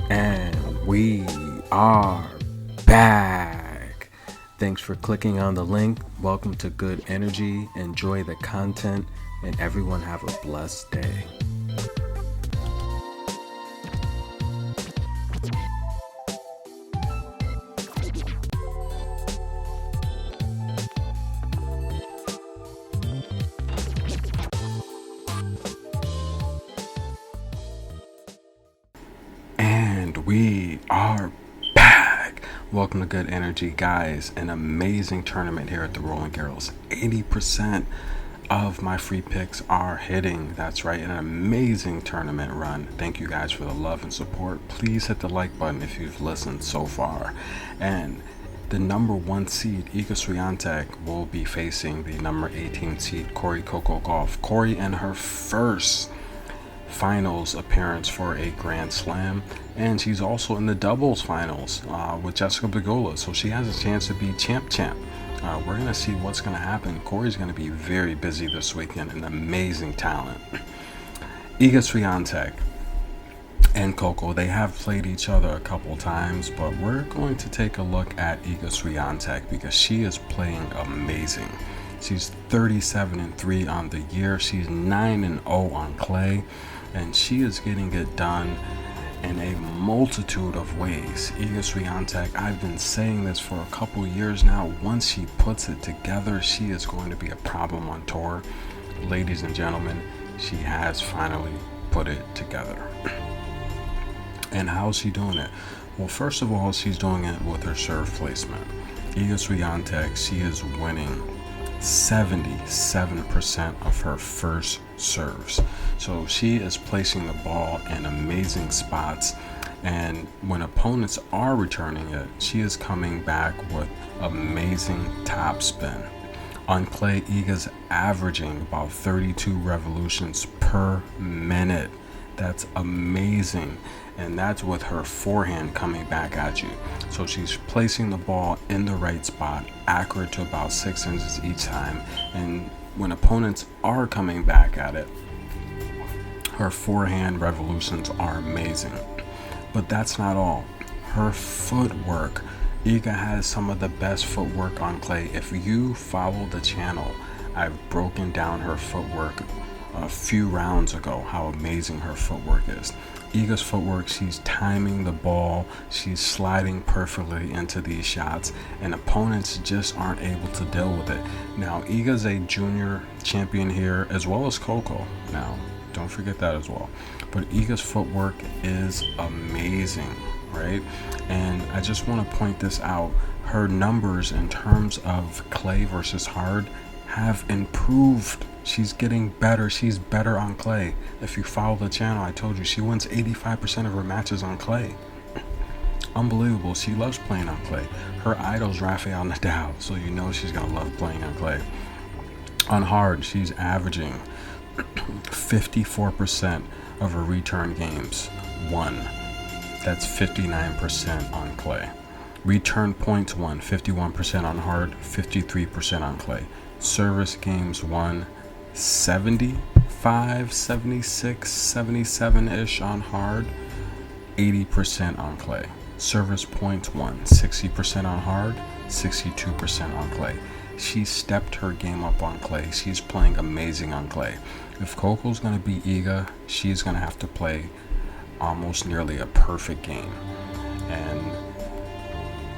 And we are back. Thanks for clicking on the link. Welcome to Good Energy. Enjoy the content, and everyone have a blessed day. And we are back. Welcome to Good Energy, guys. An amazing tournament here at the Rolling Girls. 80% of my free picks are hitting. That's right, an amazing tournament run. Thank you guys for the love and support. Please hit the like button if you've listened so far. And the number 1 seed, Iga Swiatek, will be facing the number 18 seed, Coco Gauff. Corey in her first finals appearance for a Grand Slam, and she's also in the doubles finals with Jessica Pegula, so she has a chance to be champ. We're going to see what's going to happen. Corey's going to be very busy this weekend, an amazing talent. Iga Swiatek and Coco, they have played each other a couple times, but we're going to take a look at Iga Swiatek because she is playing amazing. She's 37-3 on the year. She's 9-0 on clay, and she is getting it done in a multitude of ways. Iga Swiatek, I've been saying this for a couple years now. Once she puts it together, she is going to be a problem on tour. Ladies and gentlemen, she has finally put it together. And how's she doing it? Well, first of all, she's doing it with her serve placement. Iga Swiatek, she is winning 77% of her first serves. So she is placing the ball in amazing spots, and when opponents are returning it, she is coming back with amazing topspin. On clay, Iga's averaging about 32 revolutions per minute. That's amazing. And that's with her forehand coming back at you. So she's placing the ball in the right spot, accurate to about 6 inches each time. And when opponents are coming back at it, her forehand revolutions are amazing. But that's not all. Her footwork. Iga has some of the best footwork on clay. If you follow the channel, I've broken down her footwork a few rounds ago, how amazing her footwork is. Iga's footwork, she's timing the ball, she's sliding perfectly into these shots, and opponents just aren't able to deal with it. Now, Iga's a junior champion here, as well as Coco. Now, don't forget that as well. But Iga's footwork is amazing, right? And I just want to point this out. Her numbers in terms of clay versus hard have improved. She's getting better. She's better on clay. If you follow the channel, I told you she wins 85% of her matches on clay. Unbelievable. She loves playing on clay. Her idol's Rafael Nadal, so you know she's gonna love playing on clay. On hard, she's averaging 54% of her return games won. That's 59% on clay. Return points won, 51% on hard, 53% on clay. Service games won, 75, 76, 77-ish on hard, 80% on clay. Service points won, 60% on hard, 62% on clay. She stepped her game up on clay. She's playing amazing on clay. If Coco's going to beat Iga, she's going to have to play almost nearly a perfect game. And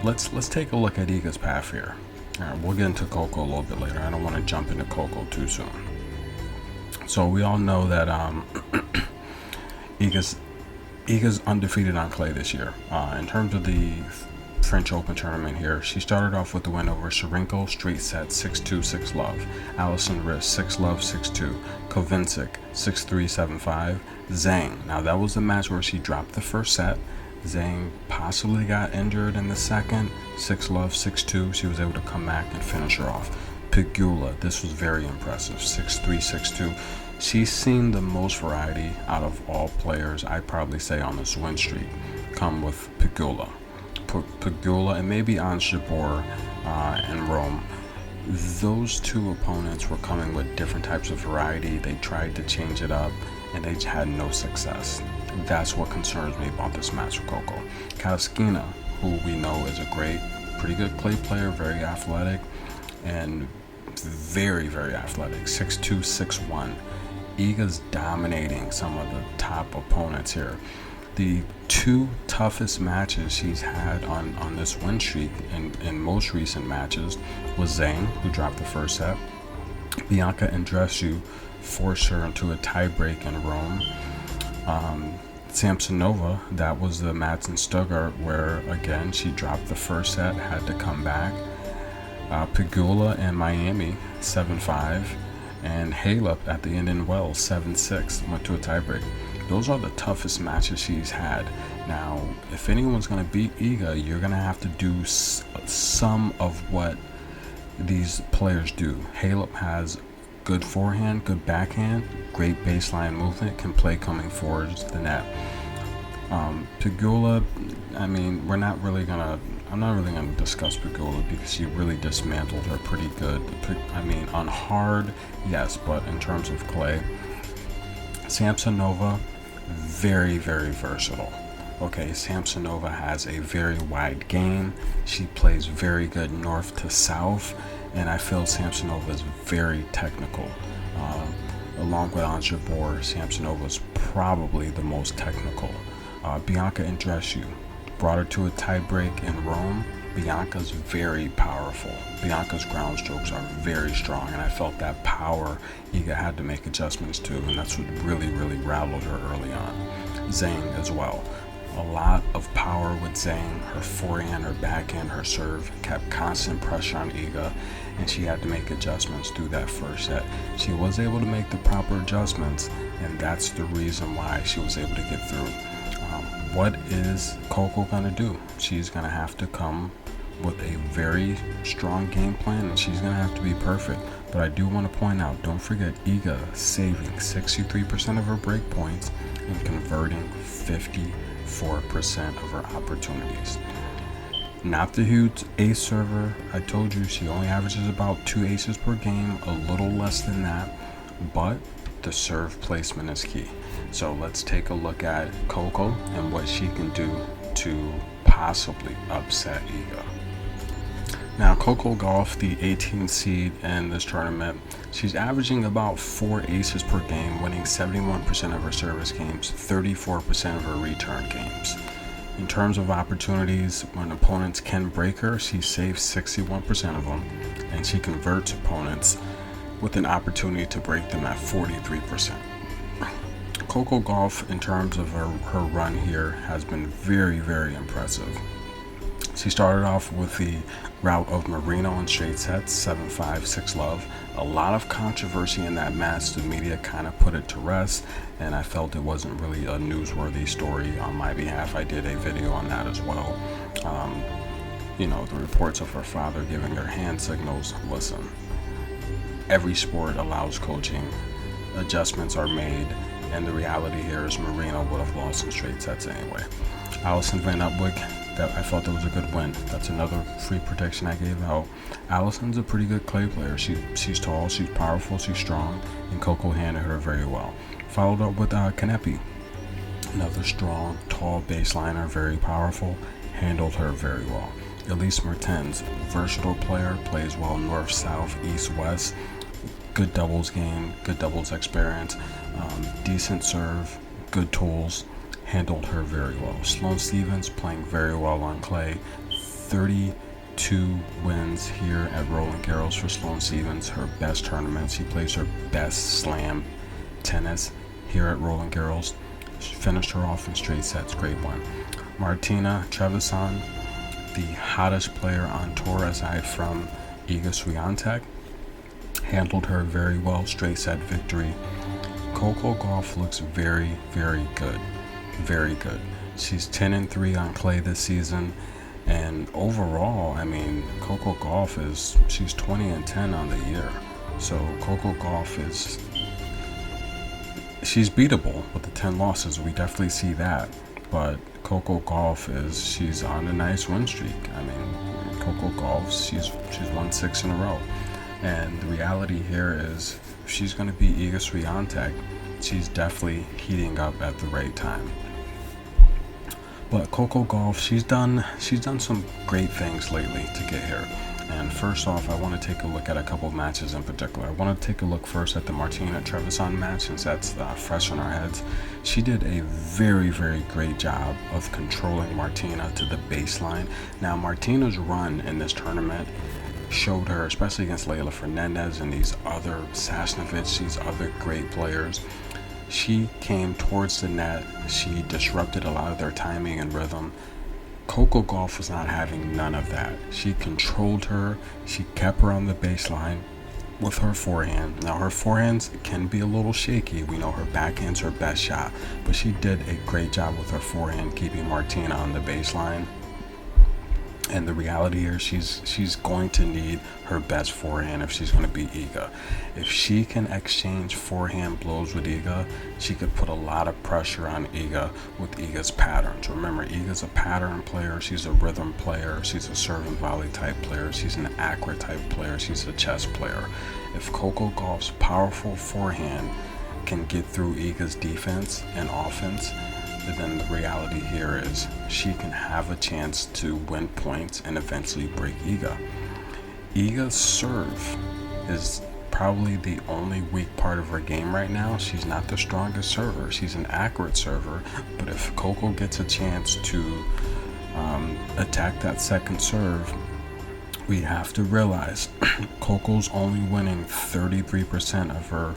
let's take a look at Iga's path here. All right, we'll get into Coco a little bit later. I don't want to jump into Coco too soon. So we all know that Iga's undefeated on clay this year. In terms of the French Open tournament here, she started off with the win over Sharenko, straight set 6-2, 6-love. Allison Riss, 6-love, 6-2. Kovincic, 6-3, 7-5. Zhang. Now that was the match where she dropped the first set. Zhang possibly got injured in the second. 6-love, 6-2. She was able to come back and finish her off. Pegula, this was very impressive. 6-3, 6-2. She's seen the most variety out of all players, I'd probably say, on this win streak, come with Pegula. Pegula and maybe Ons Jabeur in Rome. Those two opponents were coming with different types of variety. They tried to change it up, and they had no success. That's what concerns me about this match with Coco. Kataskina, who we know is a pretty good clay player, very athletic, and very, very athletic, 6'2", 6'1". Iga's dominating some of the top opponents here. The two toughest matches she's had on this win streak in most recent matches was Zhang, who dropped the first set. Bianca Andreescu forced her into a tiebreak in Rome. Samsonova, that was the match in Stuttgart where, again, she dropped the first set, had to come back. Pegula in Miami, 7-5. And Halep at the Indian Wells, 7-6, went to a tiebreak. Those are the toughest matches she's had. Now, if anyone's going to beat Iga, you're going to have to do some of what these players do. Halep has good forehand, good backhand, great baseline movement, can play coming forward the net. Pegula, I mean, I'm not really gonna discuss Pegula because she really dismantled her pretty good. I mean, on hard, yes, but in terms of clay, Samsonova, very, very versatile. Okay, Samsonova has a very wide game. She plays very good north to south, and I feel Samsonova is very technical. Along with Ons Jabeur, Samsonova is probably the most technical. Bianca Andreescu brought her to a tiebreak in Rome. Bianca's very powerful. Bianca's ground strokes are very strong, and I felt that power Iga had to make adjustments to, and that's what really, really rattled her early on. Zhang as well. A lot of power with Zhang. Her forehand, her backhand, her serve kept constant pressure on Iga, and she had to make adjustments through that first set. She was able to make the proper adjustments, and that's the reason why she was able to get through. What is Coco going to do? She's going to have to come with a very strong game plan, and she's going to have to be perfect. But I do want to point out, don't forget Iga saving 63% of her break points and converting 54% of her opportunities. Not the huge ace server. I told you she only averages about 2 aces per game, a little less than that, but the serve placement is key. So let's take a look at Coco and what she can do to possibly upset Iga. Now, Coco Gauff, the 18th seed in this tournament, she's averaging about 4 aces per game, winning 71% of her service games, 34% of her return games. In terms of opportunities, when opponents can break her, she saves 61% of them, and she converts opponents with an opportunity to break them at 43%. Coco Gauff, in terms of her run here, has been very, very impressive. She started off with the route of Marino in straight sets, 7-5, 6-love. A lot of controversy in that match. The media kind of put it to rest, and I felt it wasn't really a newsworthy story on my behalf. I did a video on that as well. The reports of her father giving her hand signals. Listen, every sport allows coaching. Adjustments are made, and the reality here is Marino would have lost in straight sets anyway. Alison Van Upwick, that I felt it was a good win. That's another free prediction I gave out. Alison's a pretty good clay player. She's tall, she's powerful, she's strong, and Coco handled her very well. Followed up with Kanepi, another strong, tall baseliner, very powerful, handled her very well. Elise Mertens, versatile player, plays well north, south, east, west. Good doubles game, good doubles experience, decent serve, good tools, handled her very well. Sloane Stephens playing very well on clay. 32 wins here at Roland Garros for Sloane Stephens, her best tournament. She plays her best slam tennis here at Roland Garros. She finished her off in straight sets, great one. Martina Trevisan, the hottest player on tour aside from Iga Swiatek, handled her very well, straight set victory. Coco Gauff looks very, very good. Very good. She's 10-3 on clay this season, and overall, I mean, Coco Gauff she's 20-10 on the year. So Coco Gauff she's beatable with the 10 losses. We definitely see that, but Coco Gauff she's on a nice win streak. I mean, Coco Gauff, she's won 6 in a row. And the reality here is, if she's going to beat Iga Swiatek, she's definitely heating up at the right time. But Coco Gauff, she's done some great things lately to get here. And first off, I want to take a look at a couple of matches in particular. I want to take a look first at the Martina Trevisan match, since that's fresh in our heads. She did a very, very great job of controlling Martina to the baseline. Now, Martina's run in this tournament showed her, especially against Leylah Fernandez and these other Sasnovich, these other great players. She came towards the net. She disrupted a lot of their timing and rhythm. Coco Gauff was not having none of that. She controlled her. She kept her on the baseline with her forehand. Now, her forehands can be a little shaky. We know her backhand's her best shot, but she did a great job with her forehand, keeping Martina on the baseline. And the reality here, she's going to need her best forehand if she's going to beat Iga. If she can exchange forehand blows with Iga, she could put a lot of pressure on Iga with Iga's patterns. Remember, Iga's a pattern player. She's a rhythm player. She's a serve and volley type player. She's an accurate type player. She's a chess player. If Coco Gauff's powerful forehand can get through Iga's defense and offense, then the reality here is she can have a chance to win points and eventually break Iga. Iga's serve is probably the only weak part of her game right now. She's not the strongest server. She's an accurate server, but if Coco gets a chance to attack that second serve, we have to realize Coco's only winning 33% of her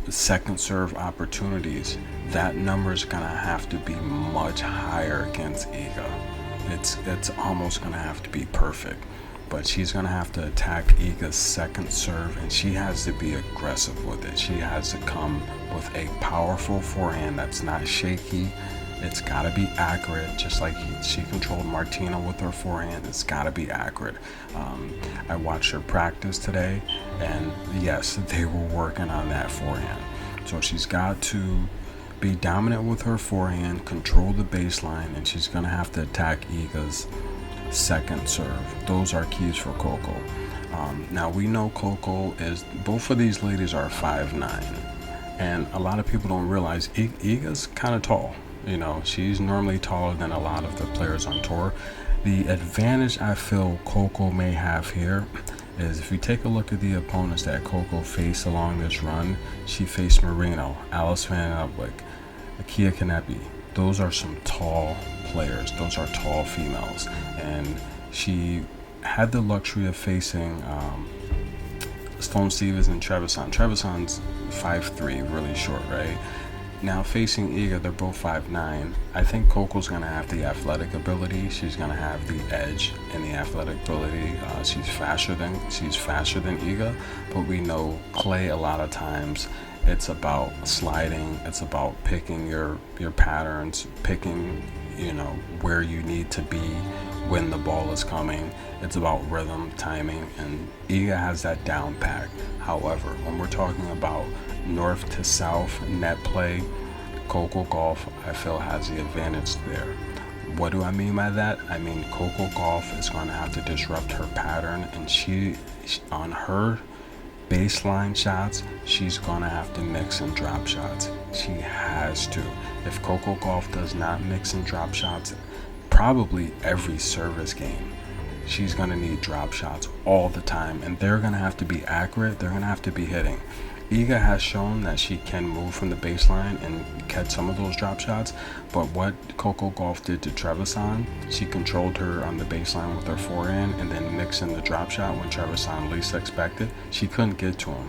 second serve opportunities. That number is gonna have to be much higher against Iga. It's almost gonna have to be perfect, but she's gonna have to attack Iga's second serve, and she has to be aggressive with it. She has to come with a powerful forehand that's not shaky. It's got to be accurate, just like she controlled Martina with her forehand. It's got to be accurate. I watched her practice today, and yes, they were working on that forehand. So she's got to be dominant with her forehand, control the baseline, and she's going to have to attack Iga's second serve. Those are keys for Coco. Now, we know Coco is, both of these ladies are 5'9", and a lot of people don't realize Iga's kind of tall. You know, she's normally taller than a lot of the players on tour. The advantage I feel Coco may have here is if you take a look at the opponents that Coco faced along this run, she faced Marino, Alice Van Ublik, Kia Kanepi. Those are some tall players. Those are tall females. And she had the luxury of facing Sloane Stephens and Trevisan. Trevisan's 5'3", really short, right? Now facing Iga, they're both 5'9". I think Coco's gonna have the athletic ability. She's gonna have the edge in the athletic ability. She's faster than Iga, but we know clay a lot of times. It's about sliding. It's about picking your patterns, picking where you need to be when the ball is coming. It's about rhythm, timing, and Iga has that down pat. However, when we're talking about north to south net play, Coco Gauff, I feel, has the advantage there. What do I mean by that? I mean Coco Gauff is going to have to disrupt her pattern, and she on her baseline shots, she's going to have to mix and drop shots. She has to. If Coco Gauff does not mix and drop shots, probably every service game, she's going to need drop shots all the time, and they're going to have to be accurate. They're going to have to be hitting. Iga has shown that she can move from the baseline and catch some of those drop shots, but what Coco Gauff did to Trevisan, she controlled her on the baseline with her forehand and then mixed in the drop shot when Trevisan least expected. She couldn't get to him.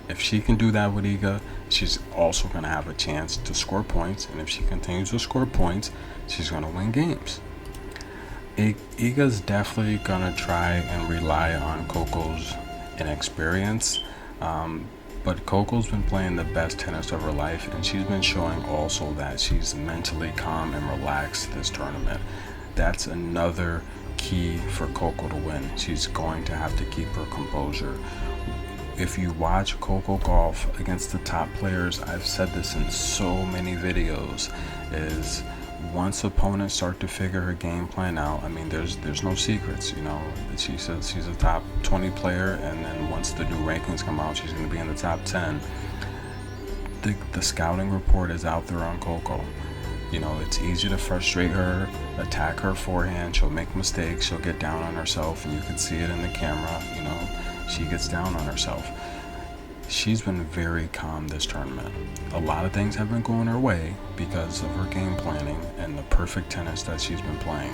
If she can do that with Iga, she's also going to have a chance to score points, and if she continues to score points, she's going to win games. Iga's definitely going to try and rely on Coco's inexperience, but Coco's been playing the best tennis of her life, and she's been showing also that she's mentally calm and relaxed this tournament. That's another key for Coco to win. She's going to have to keep her composure. If you watch Coco Gauff against the top players, I've said this in so many videos, is once opponents start to figure her game plan out, I mean, there's no secrets. She says she's a top 20 player, and then once the new rankings come out, she's going to be in the top 10. the scouting report is out there on Coco. You know, it's easy to frustrate her, attack her forehand. She'll make mistakes. She'll get down on herself, and you can see it in the camera. You know, she gets down on herself. She's been very calm this tournament. A lot of things have been going her way because of her game planning and the perfect tennis that she's been playing.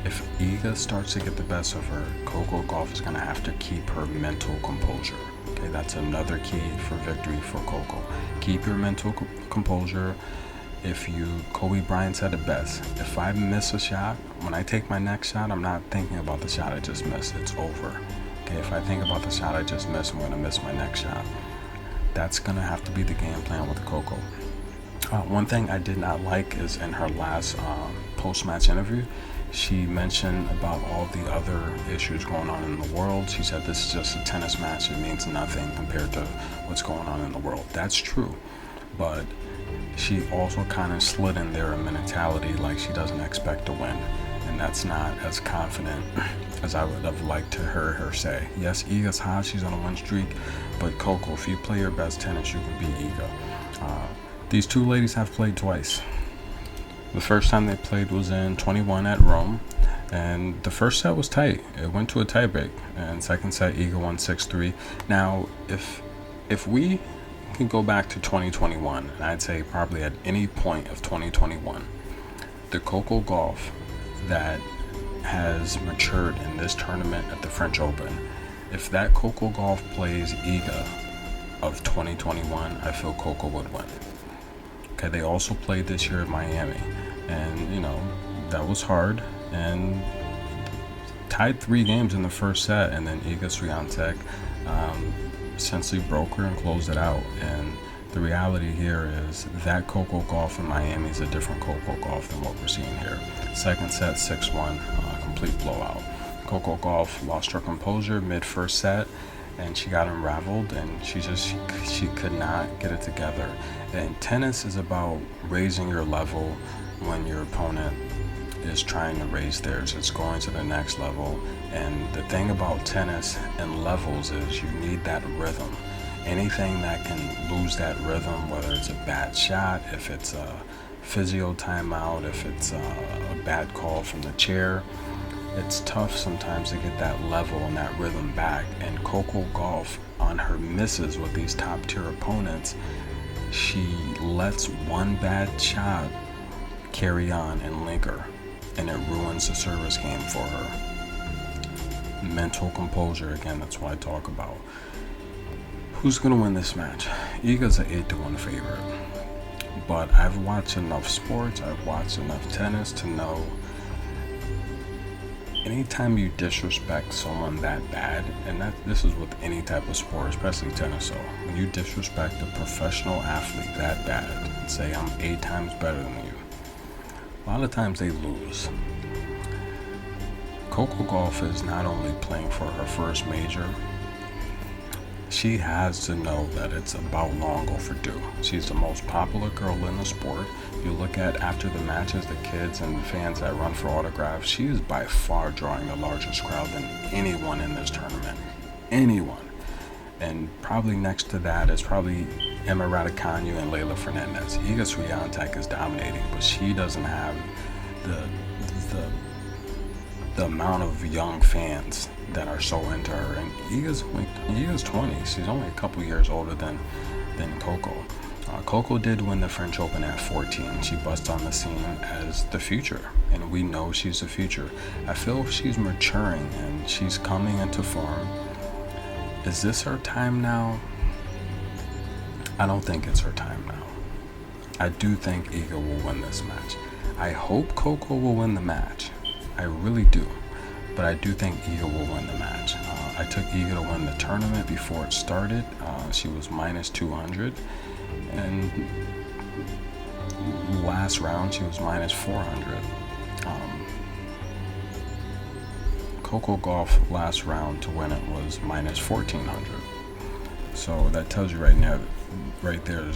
If Iga starts to get the best of her, Coco Gauff is going to have to keep her mental composure. Okay, that's another key for victory for Coco. Keep your mental composure. Kobe Bryant said it best, if I miss a shot, when I take my next shot, I'm not thinking about the shot I just missed. It's over. Okay, if I think about the shot I just missed, I'm going to miss my next shot. That's going to have to be the game plan with Coco. One thing I did not like is in her last post-match interview, she mentioned about all the other issues going on in the world. She said this is just a tennis match. It means nothing compared to what's going on in the world. That's true. But she also kind of slid in there a mentality like she doesn't expect to win. And that's not as confident as I would have liked to hear her say. Yes, Iga's hot. She's on a win streak. But Coco, if you play your best tennis, you can beat Iga. These two ladies have played twice. The first time they played was in 21 at Rome, and the first set was tight. It went to a tiebreak, and second set Iga won 6-3. Now, if we can go back to 2021, and I'd say probably at any point of 2021, the Coco Gauff that has matured in this tournament at the French Open, if that Coco Gauff plays Iga of 2021, I feel Coco would win. Okay, they also played this year at Miami, and you know that was hard, and tied 3 games in the first set, and then Iga Swiatek essentially broke her and closed it out. And the reality here is that Coco Gauff in Miami is a different Coco Gauff than what we're seeing here. Second set 6-1, complete blowout. Coco Gauff lost her composure mid first set, and she got unraveled, and she could not get it together. And tennis is about raising your level when your opponent is trying to raise theirs. It's going to the next level. And the thing about tennis and levels is you need that rhythm. Anything that can lose that rhythm, whether it's a bad shot, if it's a physio timeout, if it's a bad call from the chair, it's tough sometimes to get that level and that rhythm back. And Coco Gauff, on her misses with these top tier opponents, she lets one bad shot carry on and linger, and it ruins the service game for her. Mental composure, again, that's what I talk about. Who's going to win this match? Iga's an 8-1 favorite, but I've watched enough sports, I've watched enough tennis to know anytime you disrespect someone that bad, and this is with any type of sport, especially tennis, so when you disrespect a professional athlete that bad and say, I'm 8 times better than you, a lot of times they lose. Coco Gauff is not only playing for her first major, she has to know that it's about long overdue. She's the most popular girl in the sport. You look at after the matches, the kids and fans that run for autographs, she is by far drawing the largest crowd than anyone in this tournament. Anyone. And probably next to that is probably Emma Raducanu and Leylah Fernandez. Iga Swiatek is dominating, but she doesn't have the amount of young fans that are so into her. And Iga's 20. She's only a couple years older than Coco. Coco did win the French Open at 14. She busts on the scene as the future, and we know she's the future. I feel she's maturing and she's coming into form. Is this her time now? I don't think it's her time now. I do think Iga will win this match. I hope Coco will win the match. I really do. But I do think Iga will win the match. I took Iga to win the tournament before it started. She was minus 200. And last round, she was minus 400. Coco Gauff last round to win it was minus 1400. So that tells you right now, right there,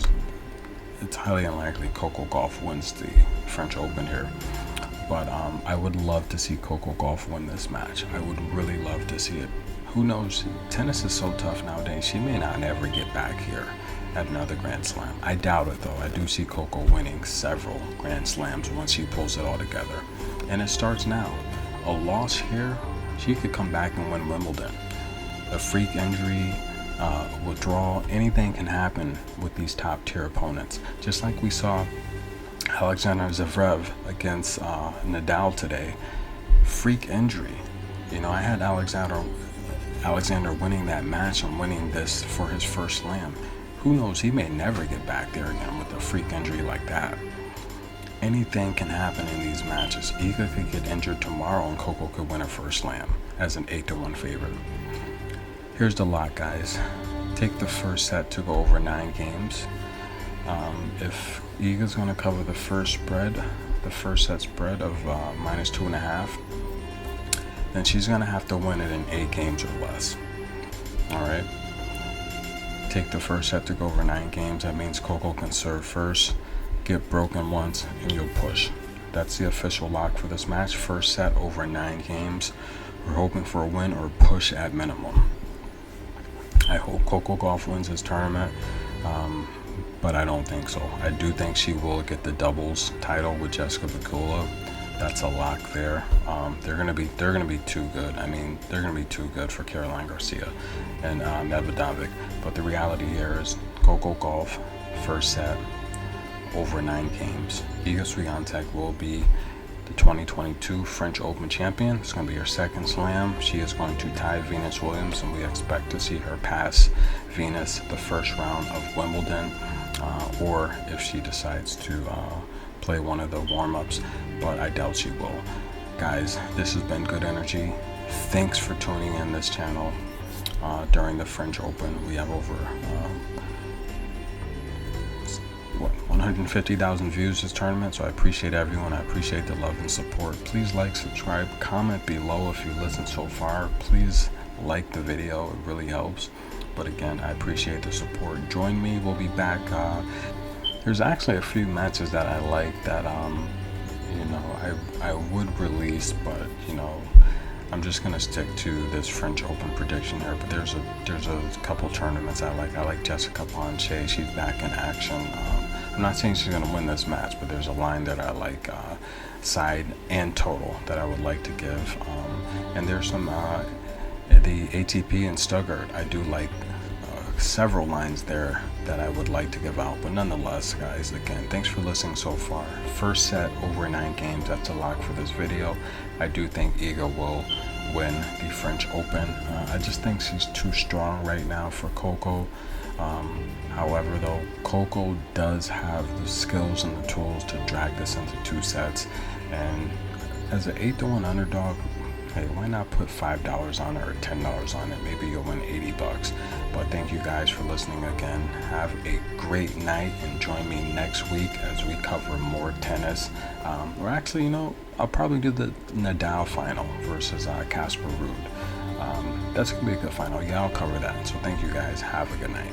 it's highly unlikely Coco Gauff wins the French Open here. But I would love to see Coco Gauff win this match. I would really love to see it. Who knows? Tennis is so tough nowadays. She may not ever get back here. at another Grand Slam. I doubt it though. I do see Coco winning several Grand Slams once she pulls it all together. And it starts now. A loss here, she could come back and win Wimbledon. A freak injury, withdrawal, anything can happen with these top tier opponents. Just like we saw Alexander Zverev against Nadal today. Freak injury. You know, I had Alexander winning that match and winning this for his first slam. Who knows, he may never get back there again with a freak injury like that. Anything can happen in these matches. Iga could get injured tomorrow and Coco could win her first slam as an 8-1 favorite. Here's the lot, guys. Take the first set to go over 9 games. If Iga's going to cover the first set spread of -2.5, then she's going to have to win it in 8 games or less. All right. Take the first set to go over 9 games. That means Coco can serve first, get broken once, and you'll push. That's the official lock for this match. First set over 9 games. We're hoping for a win or push at minimum. I hope Coco Gauff wins this tournament, but I don't think so. I do think she will get the doubles title with Jessica Pegula. That's a lock there. They're gonna be too good. I mean, they're gonna be too good for Caroline Garcia and Medvedev. But the reality here is Coco Gauff, first set, over 9 games. Iga Swiatek will be the 2022 French Open champion. It's going to be her second slam. She is going to tie Venus Williams, and we expect to see her pass Venus the first round of Wimbledon, or if she decides to play one of the warm-ups, but I doubt she will. Guys, this has been Good Energy. Thanks for tuning in this channel during the French Open. We have over 150,000 views this tournament, so I appreciate everyone. I appreciate the love and support. Please like, subscribe, comment below if you listened so far. Please like the video, it really helps. But again, I appreciate the support. Join me, we'll be back. There's actually a few matches that I like that you know, I would release, but you know, I'm just gonna stick to this French Open prediction here. But there's a couple tournaments I like. I like Jessica Ponche. She's back in action. I'm not saying she's gonna win this match, but there's a line that I like, side and total, that I would like to give. And there's some the ATP and Stuttgart. I do like several lines there that I would like to give out. But nonetheless, guys, again, thanks for listening so far. First set over 9 games. That's a lock for this video. I do think Iga will win the French Open. I just think she's too strong right now for Coco. However, though, Coco does have the skills and the tools to drag this into 2 sets. And as an 8-1 underdog, hey, why not put $5 on it or $10 on it? Maybe you'll win $80. But thank you guys for listening again. Have a great night and join me next week as we cover more tennis. Or actually, you know, I'll probably do the Nadal final versus Casper Ruud. That's gonna be a good final. Yeah, I'll cover that. So thank you guys. Have a good night.